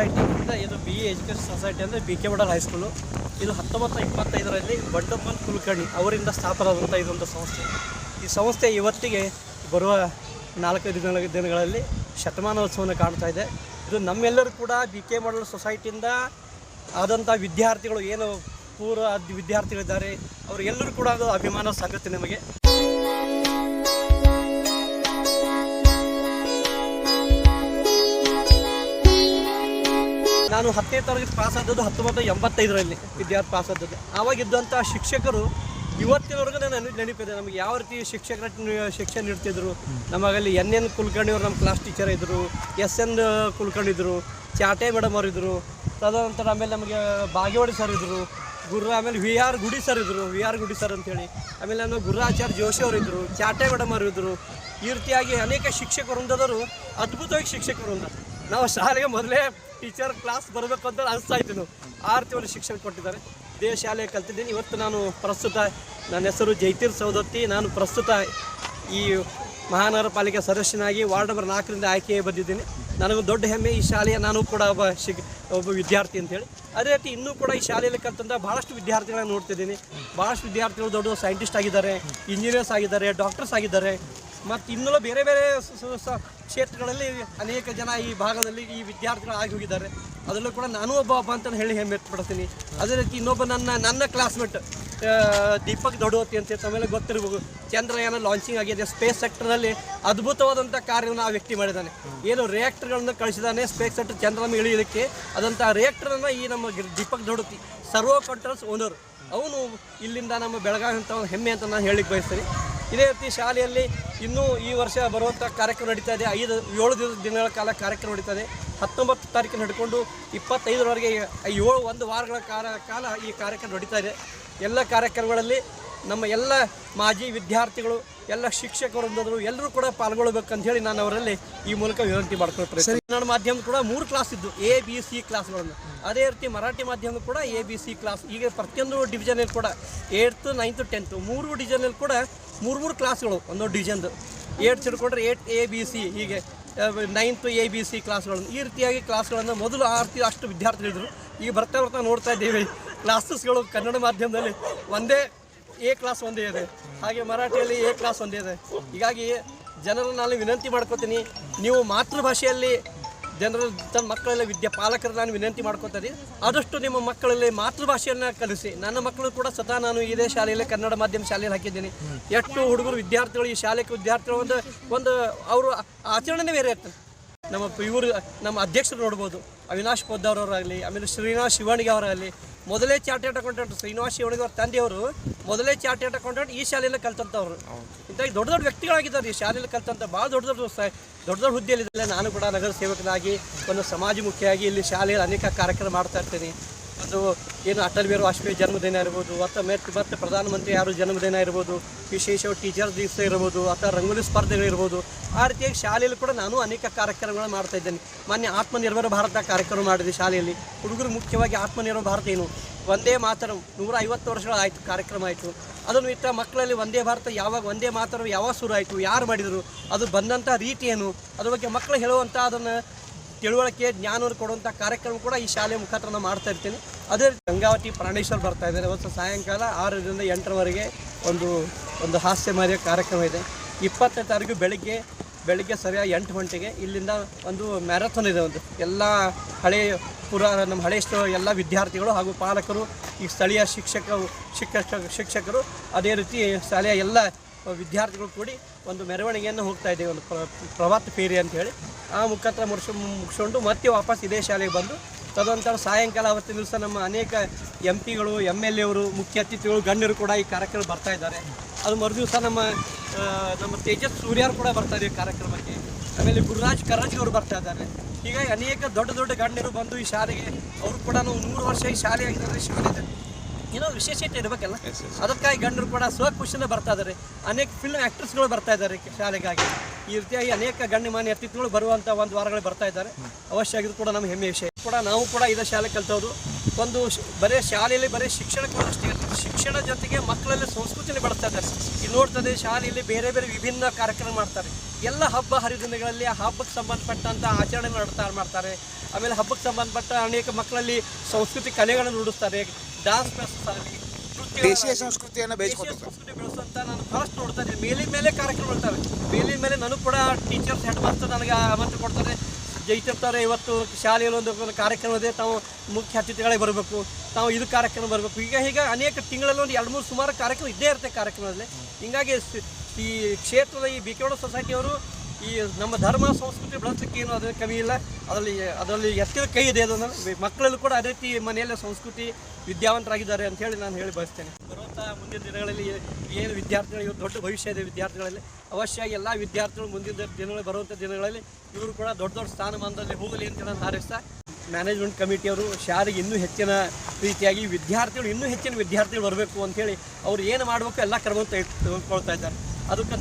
ಸೊಸೈಟಿಯಿಂದ ಇದು BE education society ಅಂದರೆ BK model high school. ಇದು 1925ರಲ್ಲಿ ಬಂಡಪ್ಪನ್ ಕುಲಕರ್ಣಿ ಅವರಿಂದ ಸ್ಥಾಪನೆಯಾದಂಥ ಇದೊಂದು ಸಂಸ್ಥೆ. ಈ ಸಂಸ್ಥೆ ಇವತ್ತಿಗೆ ಬರುವ 4-5 ದಿನಗಳಲ್ಲಿ ಶತಮಾನೋತ್ಸವವನ್ನು ಕಾಣ್ತಾ ಇದೆ. ಇದು ನಮ್ಮೆಲ್ಲರೂ ಕೂಡ BK ಮೋಡಲ್ ಸೊಸೈಟಿಯಿಂದ ಆದಂಥ ವಿದ್ಯಾರ್ಥಿಗಳು ಏನು ಪೂರ್ವ ವಿದ್ಯಾರ್ಥಿಗಳಿದ್ದಾರೆ ಅವರೆಲ್ಲರೂ ಕೂಡ ಅದು ಅಭಿಮಾನ ಸಂಗತಿ ನಮಗೆ. ನಾನು 10ನೇ ತರಗತಿ ಪಾಸ್ ಆದದ್ದು 1985ರಲ್ಲಿ ವಿದ್ಯಾರ್ಥಿ ಪಾಸ್ ಆದದ್ದು. ಆವಾಗಿದ್ದಂಥ ಶಿಕ್ಷಕರು ಇವತ್ತಿನವರೆಗೂ ನಾನು ನೆನಪಿದೆ. ನಮಗೆ ಯಾವ ರೀತಿ ಶಿಕ್ಷಕರ ಶಿಕ್ಷಣ ನೀಡ್ತಿದ್ರು. ನಮಗಲ್ಲಿ NN ಕುಲಕರ್ಣಿ ಅವರು ನಮ್ಮ ಕ್ಲಾಸ್ ಟೀಚರ್ ಇದ್ದರು, SN ಕುಲಕರ್ಣಿ ಇದ್ದರು, ಚಾಟೆ ಮೇಡಮ್ ಅವರು ಇದ್ದರು. ತದನಂತರ ಆಮೇಲೆ ನಮಗೆ ಬಾಗೇವಾಡಿ ಸರ್ ಇದ್ದರು, ಆಮೇಲೆ VR ಗುಡಿ ಸರ್ ಇದ್ದರು, VR ಗುಡಿ ಸರ್ ಅಂತೇಳಿ. ಆಮೇಲೆ ನಮ್ಮ ಗುರುರಾಚಾರ್ಯ ಜೋಶಿ ಅವರು ಇದ್ದರು, ಚಾಟೆ ಮೇಡಮ್ ಅವರು ಇದ್ದರು. ಈ ರೀತಿಯಾಗಿ ಅನೇಕ ಶಿಕ್ಷಕರು ಹೊಂದವರು ಅದ್ಭುತವಾಗಿ ಶಿಕ್ಷಕರು ಹೊಂದ. ನಾವು ಶಾಲೆಗೆ ಮೊದಲೇ ಟೀಚರ್ ಕ್ಲಾಸ್ ಬರಬೇಕು ಅಂತ ಅನಿಸ್ತಾ ಇತ್ತು. ನಾವು ಆ ರೀತಿ ಶಿಕ್ಷಣ ಕೊಟ್ಟಿದ್ದಾರೆ. ಇದೇ ಶಾಲೆ ಕಲ್ತಿದ್ದೀನಿ. ಇವತ್ತು ನಾನು ಪ್ರಸ್ತುತ ನನ್ನ ಹೆಸರು ಜೈತೀರ್ ಸೌದತ್ತಿ. ನಾನು ಪ್ರಸ್ತುತ ಈ ಮಹಾನಗರ ಪಾಲಿಕೆ ಸದಸ್ಯನಾಗಿ ವಾರ್ಡ್ ನಂಬರ್ 4ರಿಂದ ಆಯ್ಕೆ ಬಂದಿದ್ದೀನಿ. ನನಗೂ ದೊಡ್ಡ ಹೆಮ್ಮೆ ಈ ಶಾಲೆಯ ನಾನು ಕೂಡ ಒಬ್ಬ ವಿದ್ಯಾರ್ಥಿ ಅಂತೇಳಿ. ಅದೇ ರೀತಿ ಇನ್ನೂ ಕೂಡ ಈ ಶಾಲೆಯಲ್ಲಿ ಕಲ್ತಂಥ ಭಾಳಷ್ಟು ವಿದ್ಯಾರ್ಥಿಗಳನ್ನ ನೋಡ್ತಿದ್ದೀನಿ. ಭಾಳಷ್ಟು ವಿದ್ಯಾರ್ಥಿಗಳು ದೊಡ್ಡ ಸೈಂಟಿಸ್ಟ್ ಆಗಿದ್ದಾರೆ, ಇಂಜಿನಿಯರ್ಸ್ ಆಗಿದ್ದಾರೆ, ಡಾಕ್ಟರ್ಸ್ ಆಗಿದ್ದಾರೆ. ಮತ್ತು ಇನ್ನೂ ಬೇರೆ ಬೇರೆ ಕ್ಷೇತ್ರಗಳಲ್ಲಿ ಅನೇಕ ಜನ ಈ ಭಾಗದಲ್ಲಿ ಈ ವಿದ್ಯಾರ್ಥಿಗಳು ಆಗಿ ಹೋಗಿದ್ದಾರೆ. ಅದರಲ್ಲೂ ಕೂಡ ನಾನು ಒಬ್ಬ ಅಂತ ಹೇಳಿ ಹೆಮ್ಮೆ ಪಡ್ತೀನಿ. ಅದೇ ರೀತಿ ಇನ್ನೊಬ್ಬ ನನ್ನ ಕ್ಲಾಸ್ಮೇಟ್ ದೀಪಕ್ ದೊಡ್ಡವತಿ ಅಂತ ಆಮೇಲೆ ಗೊತ್ತಿರ್ಬೋದು. ಚಂದ್ರಯಾನ ಲಾಂಚಿಂಗ್ ಆಗಿದೆ. ಸ್ಪೇಸ್ ಸೆಕ್ಟರ್ನಲ್ಲಿ ಅದ್ಭುತವಾದಂಥ ಕಾರ್ಯವನ್ನು ಆ ವ್ಯಕ್ತಿ ಮಾಡಿದ್ದಾನೆ. ಏನು ರಿಯಾಕ್ಟರ್ಗಳನ್ನು ಕಳಿಸಿದ್ದಾನೆ ಸ್ಪೇಸ್ ಸೆಕ್ಟರ್ ಚಂದ್ರನ ಇಳಿಯೋದಕ್ಕೆ. ಅದಂಥ ರಿಯಾಕ್ಟರನ್ನು ಈ ನಮ್ಮ ದೀಪಕ್ ದೊಡ್ಡವತಿ ಸರ್ವೋ ಕಂಟ್ರೋಲ್ಸ್ ಓನರ್. ಅವನು ಇಲ್ಲಿಂದ ನಮ್ಮ ಬೆಳಗಾವಿ ಅಂತ ಒಂದು ಹೆಮ್ಮೆ ಅಂತ ನಾನು ಹೇಳಿಕ್ಕೆ ಬಯಸ್ತೀನಿ. ಇದೇ ರೀತಿ ಶಾಲೆಯಲ್ಲಿ ಇನ್ನೂ ಈ ವರ್ಷ ಬರುವಂಥ ಕಾರ್ಯಕ್ರಮ ನಡೀತಾ ಇದೆ. 7 ದಿನಗಳ ಕಾಲ ಕಾರ್ಯಕ್ರಮ ನಡೀತಾ ಇದೆ. 19 ತಾರೀಕಿನ ಹಿಡ್ಕೊಂಡು 25ರವರೆಗೆ 1 ವಾರಗಳ ಕಾಲ ಈ ಕಾರ್ಯಕ್ರಮ ನಡೀತಾ ಇದೆ. ಎಲ್ಲ ಕಾರ್ಯಕ್ರಮಗಳಲ್ಲಿ ನಮ್ಮ ಎಲ್ಲ ಮಾಜಿ ವಿದ್ಯಾರ್ಥಿಗಳು, ಎಲ್ಲ ಶಿಕ್ಷಕರು ಬಂದರು, ಎಲ್ಲರೂ ಕೂಡ ಪಾಲ್ಗೊಳ್ಬೇಕಂತ ಹೇಳಿ ನಾನು ಅವರಲ್ಲಿ ಈ ಮೂಲಕ ವಿನಂತಿ ಮಾಡ್ಕೊಳ್ತಾರೆ. ಕನ್ನಡ ಮಾಧ್ಯಮ ಕೂಡ 3 ಕ್ಲಾಸ್ ಇದ್ದು ABC ಕ್ಲಾಸ್ಗಳನ್ನು. ಅದೇ ರೀತಿ ಮರಾಠಿ ಮಾಧ್ಯಮ ಕೂಡ ABC ಕ್ಲಾಸ್. ಈಗ ಪ್ರತಿಯೊಂದು ಡಿವಿಷನಲ್ಲಿ ಕೂಡ 8th 9th 10th 3 ಡಿವಿಷನಲ್ಲಿ ಕೂಡ 3 ಕ್ಲಾಸ್ಗಳು. ಒಂದೊಂದು ಡಿವಿಷನ್ದು 8 ಹಿಡ್ಕೊಂಡ್ರೆ 8 ABC, ಹೀಗೆ 9th ABC ಕ್ಲಾಸ್ಗಳನ್ನು. ಈ ರೀತಿಯಾಗಿ ಕ್ಲಾಸ್ಗಳನ್ನು ಮೊದಲು ಅಷ್ಟು ವಿದ್ಯಾರ್ಥಿಗಳಿದ್ರು. ಈಗ ಬರ್ತಾ ನೋಡ್ತಾ ಇದ್ದೇವೆ ಕ್ಲಾಸಸ್ಗಳು ಕನ್ನಡ ಮಾಧ್ಯಮದಲ್ಲಿ ಒಂದೇ A ಕ್ಲಾಸ್ ಒಂದೇ ಇದೆ, ಹಾಗೆ ಮರಾಠಿಯಲ್ಲಿ A ಕ್ಲಾಸ್ ಒಂದೇ ಇದೆ. ಹೀಗಾಗಿ ಜನರನ್ನು ನಾನು ವಿನಂತಿ ಮಾಡ್ಕೋತೀನಿ, ನೀವು ಮಾತೃಭಾಷೆಯಲ್ಲಿ ಜನರು ತನ್ನ ಮಕ್ಕಳೆಲ್ಲ ಪಾಲಕರು ನಾನು ವಿನಂತಿ ಮಾಡ್ಕೋತೀನಿ, ಆದಷ್ಟು ನಿಮ್ಮ ಮಕ್ಕಳಲ್ಲಿ ಮಾತೃಭಾಷೆಯನ್ನು ಕಲಿಸಿ. ನನ್ನ ಮಕ್ಕಳು ಕೂಡ ಸ್ವತಃ ನಾನು ಇದೇ ಶಾಲೆಯಲ್ಲಿ ಕನ್ನಡ ಮಾಧ್ಯಮ ಶಾಲೆಯಲ್ಲಿ ಹಾಕಿದ್ದೀನಿ. ಎಷ್ಟು ಹುಡುಗರು ವಿದ್ಯಾರ್ಥಿಗಳು ಈ ಶಾಲೆಗೆ ವಿದ್ಯಾರ್ಥಿಗಳು ಒಂದು ಅವರು ಆಚರಣೆ ಬೇರೆ ಇರ್ತದೆ. ನಮ್ಮ ಅಧ್ಯಕ್ಷರು ನೋಡ್ಬೋದು, ಅವಿನಾಶ್ ಪೊದ್ದವರವರಾಗಲಿ, ಆಮೇಲೆ ಶ್ರೀನಿವಾಸ್ ಶಿವಣಿಗೆ ಅವರಾಗಲಿ. ಮೊದಲೇ ಚಾರ್ಟೆಡ್ ಅಕೌಂಟೆಂಟ್ ಶ್ರೀನಿವಾಸ್ ಶಿವಣಿಗೆ ಅವ್ರ ತಂದೆಯವರು ಮೊದಲೇ ಚಾರ್ಟೆಡ್ ಅಕೌಂಟೆಂಟ್ ಈ ಶಾಲೆಯಲ್ಲಿ ಕಲ್ತಂಥವ್ರು. ಇಂಥಾಗಿ ದೊಡ್ಡ ವ್ಯಕ್ತಿಗಳಾಗಿದ್ದಾರೆ ಈ ಶಾಲೆಯಲ್ಲಿ ಕಲ್ತಂಥ. ಭಾಳ ದೊಡ್ಡ ಹುದ್ದೆಯಲ್ಲಿದೆ. ನಾನು ಕೂಡ ನಗರ ಸೇವಕನಾಗಿ ಒಂದು ಸಮಾಜಮುಖಿಯಾಗಿ ಇಲ್ಲಿ ಶಾಲೆಯಲ್ಲಿ ಅನೇಕ ಕಾರ್ಯಕ್ರಮ ಮಾಡ್ತಾ ಇರ್ತೀನಿ. ಅದು ಏನು ಅಟಲ್ ಬಿಹಾರಿ ವಾಜಪೇಯಿ ಜನ್ಮದಿನ ಇರ್ಬೋದು, ಮತ್ತು ಪ್ರಧಾನಮಂತ್ರಿ ಯಾರು ಜನ್ಮದಿನ ಇರ್ಬೋದು, ವಿಶೇಷ ಟೀಚರ್ಸ್ ದಿವಸ ಇರ್ಬೋದು, ಅಥವಾ ರಂಗೋಲಿ ಸ್ಪರ್ಧೆಗಳಿರ್ಬೋದು. ಆ ರೀತಿಯಾಗಿ ಶಾಲೆಯಲ್ಲಿ ಕೂಡ ನಾನು ಅನೇಕ ಕಾರ್ಯಕ್ರಮಗಳನ್ನು ಮಾಡ್ತಾ ಇದ್ದೇನೆ. ಮೊನ್ನೆ ಆತ್ಮನಿರ್ಭರ ಭಾರತ ಕಾರ್ಯಕ್ರಮ ಮಾಡಿದೆ ಶಾಲೆಯಲ್ಲಿ. ಹುಡುಗರು ಮುಖ್ಯವಾಗಿ ಆತ್ಮನಿರ್ಭರ ಭಾರತ ಏನು ವಂದೇ ಮಾತರಂ 150 ವರ್ಷಗಳಾಯಿತು ಕಾರ್ಯಕ್ರಮ ಆಯಿತು. ಅದನ್ನು ಇತ್ತ ಮಕ್ಕಳಲ್ಲಿ ವಂದೇ ಭಾರತ ವಂದೇ ಮಾತರಂ ಯಾವಾಗ ಶುರು ಆಯಿತು, ಯಾರು ಮಾಡಿದರು, ಅದು ಬಂದಂಥ ರೀತಿ ಏನು, ಅದ್ರ ಬಗ್ಗೆ ಮಕ್ಕಳು ಹೇಳುವಂಥ ಅದನ್ನು ತಿಳುವಳಿಕೆ ಜ್ಞಾನವನ್ನು ಕೊಡುವಂಥ ಕಾರ್ಯಕ್ರಮ ಕೂಡ ಈ ಶಾಲೆ ಮುಖಾಂತರ ನಾನು ಮಾಡ್ತಾ ಇರ್ತೀನಿ. ಅದೇ ರೀತಿ ಗಂಗಾವತಿ ಪ್ರಾಣೇಶ್ವರ್ ಬರ್ತಾ ಇದ್ದಾರೆ. ಇವತ್ತು ಸಾಯಂಕಾಲ 6ರಿಂದ 8ರವರೆಗೆ ಒಂದು ಹಾಸ್ಯಮಯ ಕಾರ್ಯಕ್ರಮ ಇದೆ. 20ನೇ ತಾರೀಕು ಬೆಳಿಗ್ಗೆ ಸರಿಯಾಗಿ 8 ಗಂಟೆಗೆ ಇಲ್ಲಿಂದ ಒಂದು ಮ್ಯಾರಥಾನ್ ಇದೆ. ಎಲ್ಲ ನಮ್ಮ ಹಳೆ ಎಲ್ಲ ವಿದ್ಯಾರ್ಥಿಗಳು ಹಾಗೂ ಪಾಲಕರು, ಈ ಸ್ಥಳೀಯ ಶಿಕ್ಷಕರು, ಅದೇ ರೀತಿ ಶಾಲೆಯ ಎಲ್ಲ ವಿದ್ಯಾರ್ಥಿಗಳು ಕೂಡಿ ಒಂದು ಮೆರವಣಿಗೆಯನ್ನು ಹೋಗ್ತಾ ಇದ್ದೇವೆ, ಒಂದು ಪ್ರಭಾತ್ ಫೇರಿ ಅಂತ ಹೇಳಿ. ಆ ಮುಖಾಂತರ ಮುಗಿಸ್ಕೊಂಡು ಮತ್ತೆ ವಾಪಸ್ ಇದೇ ಶಾಲೆಗೆ ಬಂದು ತದನಂತರ ಸಾಯಂಕಾಲ ಅವತ್ತಿನ ದಿವಸ ನಮ್ಮ ಅನೇಕ MP ಗಳು, MLA ಅವರು, ಮುಖ್ಯ ಅತಿಥಿಗಳು, ಗಣ್ಯರು ಕೂಡ ಈ ಕಾರ್ಯಕ್ರಮ ಬರ್ತಾ ಇದ್ದಾರೆ. ಅದು ಮರುದಿವಸ ನಮ್ಮ ತೇಜಸ್ ಸೂರ್ಯರು ಕೂಡ ಬರ್ತಾ ಇದ್ದಾರೆ ಕಾರ್ಯಕ್ರಮಕ್ಕೆ. ಆಮೇಲೆ ಗುರುರಾಜ್ ಕರ್ರಾಜ್ ಅವರು ಬರ್ತಾ ಇದ್ದಾರೆ. ಹೀಗಾಗಿ ಅನೇಕ ದೊಡ್ಡ ಗಣ್ಯರು ಬಂದು ಈ ಶಾಲೆಗೆ, ಅವರು ಕೂಡ 100 ವರ್ಷ ಈ ಶಾಲೆ ಆಗಿದ್ದಾರೆ. ಶಾಲೆ ಏನೋ ವಿಶೇಷತೆ ಇರಬೇಕಲ್ಲ, ಅದಕ್ಕಾಗಿ ಗಣ್ಯರು ಕೂಡ ಸ್ವಖುಷಿಯಿಂದ ಬರ್ತಾ ಇದ್ದಾರೆ. ಅನೇಕ ಫಿಲ್ಮ್ ಆ್ಯಕ್ಟರ್ಸ್ಗಳು ಬರ್ತಾ ಇದ್ದಾರೆ ಶಾಲೆಗಾಗಿ. ಈ ರೀತಿಯಾಗಿ ಅನೇಕ ಗಣ್ಯಮಾನ್ಯ ಅತಿಥಿಗಳು ಬರುವಂಥ 1 ವಾರಗಳು ಬರ್ತಾ ಇದ್ದಾರೆ. ಅವಶ್ಯ ಆಗಿದ್ದು ಕೂಡ ನಮ್ಮ ಹೆಮ್ಮೆ ವಿಷಯ. ನಾವು ಕೂಡ ಇದೇ ಶಾಲೆ ಕಲ್ತವರು. ಬರೀ ಶಾಲೆಯಲ್ಲಿ ಬರೀ ಶಿಕ್ಷಣಕ್ಕಷ್ಟೇ ಶಿಕ್ಷಣ ಜೊತೆಗೆ ಮಕ್ಕಳಲ್ಲಿ ಸಂಸ್ಕೃತಿನೇ ಬೆಳೆಸ್ತಾ ಇದ್ದಾರೆ. ಇಲ್ಲಿ ನೋಡ್ತದೆ ಶಾಲೆಯಲ್ಲಿ ಬೇರೆ ವಿಭಿನ್ನ ಕಾರ್ಯಕ್ರಮ ಮಾಡ್ತಾರೆ. ಎಲ್ಲ ಹಬ್ಬ ಹರಿದಿನಗಳಲ್ಲಿ ಆ ಹಬ್ಬಕ್ಕೆ ಸಂಬಂಧಪಟ್ಟಂಥ ಆಚರಣೆ ಮಾಡ್ತಾರೆ. ಆಮೇಲೆ ಹಬ್ಬಕ್ಕೆ ಸಂಬಂಧಪಟ್ಟ ಅನೇಕ ಮಕ್ಕಳಲ್ಲಿ ಸಂಸ್ಕೃತಿ ಕಲೆಗಳನ್ನು ರೂಢಿಸ್ತಾರೆ. ಡಾನ್ಸ್ ಕ್ಲಾಸಸ್ ಆಗಲಿ, ದೇಶೀಯ ಸಂಸ್ಕೃತಿಯನ್ನು ಸಂಸ್ಕೃತಿ ಬೆಳೆಸುವಂತ ನಾನು ಬಹಳಷ್ಟು ನೋಡ್ತಾ ಇದ್ದೀನಿ. ಮೇಲಿನ ಮೇಲೆ ಕಾರ್ಯಕ್ರಮ ಇರ್ತವೆ. ಮೇಲಿನ ಮೇಲೆ ನನಗೂ ಕೂಡ ಟೀಚರ್ಸ್ ಹೆಡ್ ಮಾಸ್ಟರ್ ನನಗೆ ಆಮಂತ್ರಣ ಕೊಡ್ತಾರೆ, ಜೈತಿರ್ತಾರೆ. ಇವತ್ತು ಶಾಲೆಯಲ್ಲಿ ಒಂದು ಕಾರ್ಯಕ್ರಮ ಇದೆ, ತಾವು ಮುಖ್ಯ ಅತಿಥಿಗಳೇ ಬರಬೇಕು, ತಾವು ಇದು ಕಾರ್ಯಕ್ರಮ ಬರಬೇಕು. ಈಗ ಅನೇಕ ತಿಂಗಳಲ್ಲಿ ಒಂದು 2-3 ಸುಮಾರು ಕಾರ್ಯಕ್ರಮ ಇದ್ದೇ ಇರುತ್ತೆ ಕಾರ್ಯಕ್ರಮದಲ್ಲಿ. ಹೀಗಾಗಿ ಈ ಕ್ಷೇತ್ರದ ಈ BK ಸೊಸೈಟಿಯವರು ಈ ನಮ್ಮ ಧರ್ಮ ಸಂಸ್ಕೃತಿ ಬೆಳೆಸಲಿಕ್ಕೆ ಏನು ಅದರ ಕಮ್ಮಿ ಇಲ್ಲ. ಅದರಲ್ಲಿ ಎತ್ತಿದ ಕೈ ಇದೆ. ಅದನ್ನು ಮಕ್ಕಳಲ್ಲೂ ಕೂಡ ಅದೇ ರೀತಿ ಮನೆಯಲ್ಲೇ ಸಂಸ್ಕೃತಿ ವಿದ್ಯಾವಂತರಾಗಿದ್ದಾರೆ ಅಂತ ಹೇಳಿ ನಾನು ಹೇಳಿ ಬಯಸ್ತೇನೆ. ಬರುವಂಥ ಮುಂದಿನ ದಿನಗಳಲ್ಲಿ ಏನು ವಿದ್ಯಾರ್ಥಿಗಳು ಇವತ್ತು ದೊಡ್ಡ ಭವಿಷ್ಯ ಇದೆ ವಿದ್ಯಾರ್ಥಿಗಳಲ್ಲಿ, ಅವಶ್ಯವಾಗಿ ಎಲ್ಲ ವಿದ್ಯಾರ್ಥಿಗಳು ಮುಂದಿನ ದಿನಗಳಲ್ಲಿ ಬರುವಂಥ ದಿನಗಳಲ್ಲಿ ಇವರು ಕೂಡ ದೊಡ್ಡ ಸ್ಥಾನಮಾನದಲ್ಲಿ ಹೋಗಲಿ ಅಂತ ನಾನು ಹಾರೈಸ್ತಾ, ಮ್ಯಾನೇಜ್ಮೆಂಟ್ ಕಮಿಟಿಯವರು ಶಾಲೆಗೆ ಇನ್ನೂ ಹೆಚ್ಚಿನ ರೀತಿಯಾಗಿ ಇನ್ನೂ ಹೆಚ್ಚಿನ ವಿದ್ಯಾರ್ಥಿಗಳು ಬರಬೇಕು ಅಂಥೇಳಿ ಅವ್ರು ಏನು ಮಾಡಬೇಕು ಎಲ್ಲ ಕ್ರಮವನ್ನು ತೆಗೆದುಕೊಳ್ತಾ ಇದ್ದಾರೆ. ಅದಕ್ಕೆ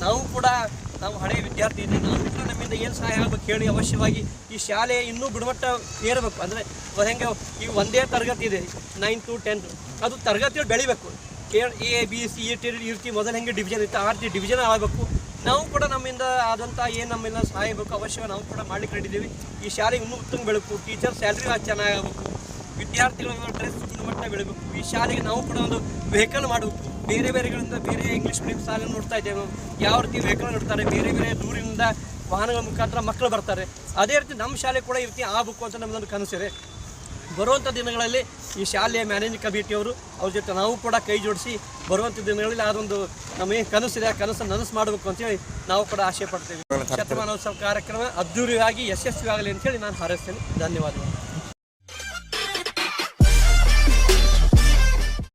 ನಾವು ಹಳೆಯ ವಿದ್ಯಾರ್ಥಿ ಇದ್ದೀವಿ, ನಾವು ಕೂಡ ನಮ್ಮಿಂದ ಏನು ಸಹಾಯ ಆಗಬೇಕು ಹೇಳಿ ಅವಶ್ಯವಾಗಿ ಈ ಶಾಲೆ ಇನ್ನೂ ಗುಣಮಟ್ಟ ಏರಬೇಕು. ಅಂದರೆ ಹೆಂಗೆ ಈಗ ಒಂದೇ ತರಗತಿ ಇದೆ 9th to 10th, ಅದು ತರಗತಿಗಳು ಬೆಳಿಬೇಕು. A B C ಈ ರೀತಿ ಮೊದಲು ಹೆಂಗೆ ಡಿವಿಷನ್ ಇತ್ತು ಆ ರೀತಿ ಡಿವಿಷನ್ ಆಗಬೇಕು. ನಾವು ಕೂಡ ನಮ್ಮಿಂದ ಆದಂಥ ಏನು ನಮ್ಮಿಂದ ಸಹಾಯ ಬೇಕು ಅವಶ್ಯವಾಗಿ ನಾವು ಕೂಡ ಮಾಡ್ಲಿಕ್ಕೆ ರೆಡಿದ್ದೀವಿ. ಈ ಶಾಲೆಗೆ ಇನ್ನೂ ಉತ್ತಮ ಬೆಳಕು, ಟೀಚರ್ ಸ್ಯಾಲ್ರಿ ಚೆನ್ನಾಗಬೇಕು, ವಿದ್ಯಾರ್ಥಿಗಳ ಡ್ರೆಸ್ ಗುಣಮಟ್ಟ ಬೆಳಬೇಕು. ಈ ಶಾಲೆಗೆ ನಾವು ಕೂಡ ಒಂದು ವೆಹಿಕಲ್ ಮಾಡಬೇಕು. ಬೇರೆ ಇಂಗ್ಲೀಷ್ ಮೀಡಿಯಂ ಶಾಲೆಯನ್ನು ನೋಡ್ತಾ ಇದ್ದೇವೆ, ಯಾವ ರೀತಿ ವೆಹಿಕಲ್ ನೋಡ್ತಾರೆ, ಬೇರೆ ದೂರಿನಿಂದ ವಾಹನಗಳ ಮುಖಾಂತರ ಮಕ್ಕಳು ಬರ್ತಾರೆ. ಅದೇ ರೀತಿ ನಮ್ಮ ಶಾಲೆ ಕೂಡ ಈ ರೀತಿ ಆಗಬೇಕು ಅಂತ ನಮ್ಮದೊಂದು ಕನಸಿದೆ. ಬರುವಂಥ ದಿನಗಳಲ್ಲಿ ಈ ಶಾಲೆಯ ಮ್ಯಾನೇಜಿಂಗ್ ಕಮಿಟಿಯವರು ಅವ್ರ ಜೊತೆ ನಾವು ಕೂಡ ಕೈ ಜೋಡಿಸಿ ಬರುವಂಥ ದಿನಗಳಲ್ಲಿ ಅದೊಂದು ನಮಗೆ ಕನಸಿದೆ, ಆ ಕನಸನ್ನು ನನಸು ಮಾಡಬೇಕು ಅಂತೇಳಿ ನಾವು ಕೂಡ ಆಸೆ ಪಡ್ತೇವೆ. ಶತಮಾನೋತ್ಸವ ಕಾರ್ಯಕ್ರಮ ಅದ್ದೂರಿಯಾಗಿ ಯಶಸ್ವಿಯಾಗಲಿ ಅಂತೇಳಿ ನಾನು ಹಾರೈಸ್ತೇನೆ. ಧನ್ಯವಾದಗಳು.